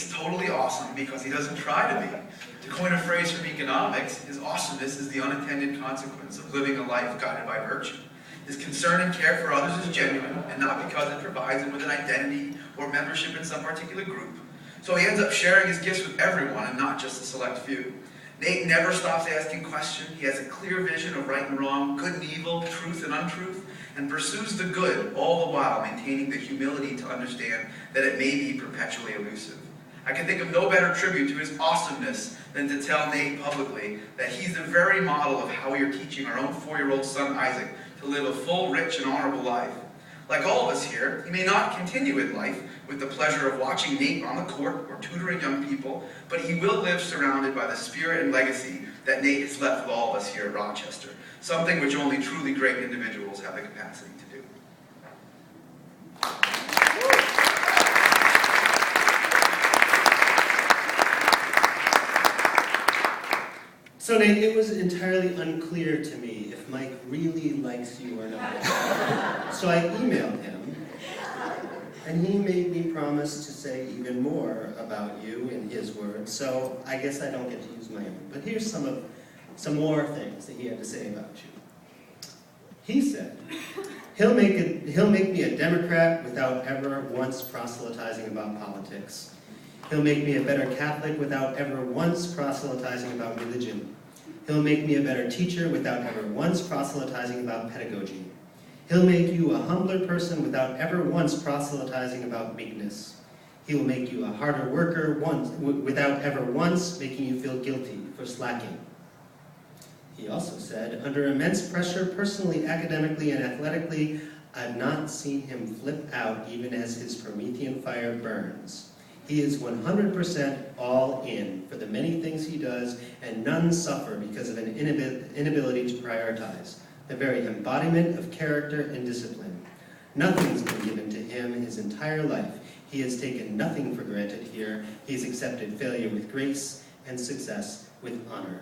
Nate's totally awesome because he doesn't try to be. To coin a phrase from economics, his awesomeness is the unintended consequence of living a life guided by virtue. His concern and care for others is genuine, and not because it provides him with an identity or membership in some particular group. So he ends up sharing his gifts with everyone and not just a select few. Nate never stops asking questions. He has a clear vision of right and wrong, good and evil, truth and untruth, and pursues the good, all the while maintaining the humility to understand that it may be perpetually elusive. I can think of no better tribute to his awesomeness than to tell Nate publicly that he's the very model of how we are teaching our own 4-year-old son Isaac to live a full, rich, and honorable life. Like all of us here, he may not continue in life with the pleasure of watching Nate on the court or tutoring young people, but he will live surrounded by the spirit and legacy that Nate has left with all of us here at Rochester, something which only truly great individuals have the capacity to do. So Nate, it was entirely unclear to me if Mike really likes you or not. So I emailed him, and he made me promise to say even more about you in his words, so I guess I don't get to use my own. But here's some more things that he had to say about you. He said, he'll make me a Democrat without ever once proselytizing about politics. He'll make me a better Catholic without ever once proselytizing about religion. He'll make me a better teacher without ever once proselytizing about pedagogy. He'll make you a humbler person without ever once proselytizing about meekness. He will make you a harder worker without ever once making you feel guilty for slacking. He also said, under immense pressure, personally, academically, and athletically, I've not seen him flip out even as his Promethean fire burns. He is 100% all in for the many things he does, and none suffer because of an inability to prioritize, the very embodiment of character and discipline. Nothing's been given to him his entire life. He has taken nothing for granted here. He's accepted failure with grace and success with honor.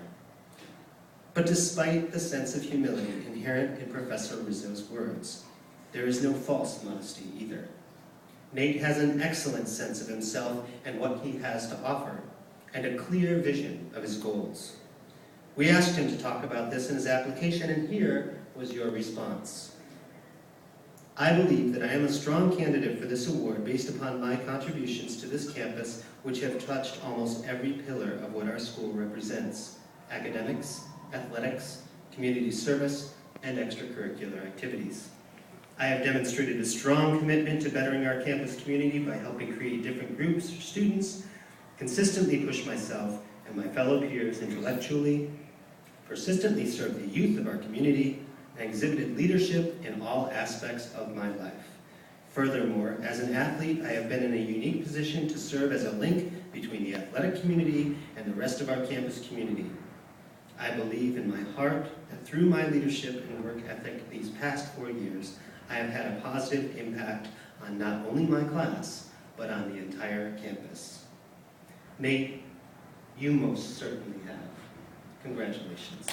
But despite the sense of humility inherent in Professor Rizzo's words, there is no false modesty either. Nate has an excellent sense of himself and what he has to offer, and a clear vision of his goals. We asked him to talk about this in his application, and here was your response. I believe that I am a strong candidate for this award based upon my contributions to this campus, which have touched almost every pillar of what our school represents: academics, athletics, community service, and extracurricular activities. I have demonstrated a strong commitment to bettering our campus community by helping create different groups or students, consistently push myself and my fellow peers intellectually, persistently serve the youth of our community, and exhibited leadership in all aspects of my life. Furthermore, as an athlete, I have been in a unique position to serve as a link between the athletic community and the rest of our campus community. I believe in my heart that through my leadership and work ethic these past 4 years, I have had a positive impact on not only my class, but on the entire campus. Nate, you most certainly have. Congratulations.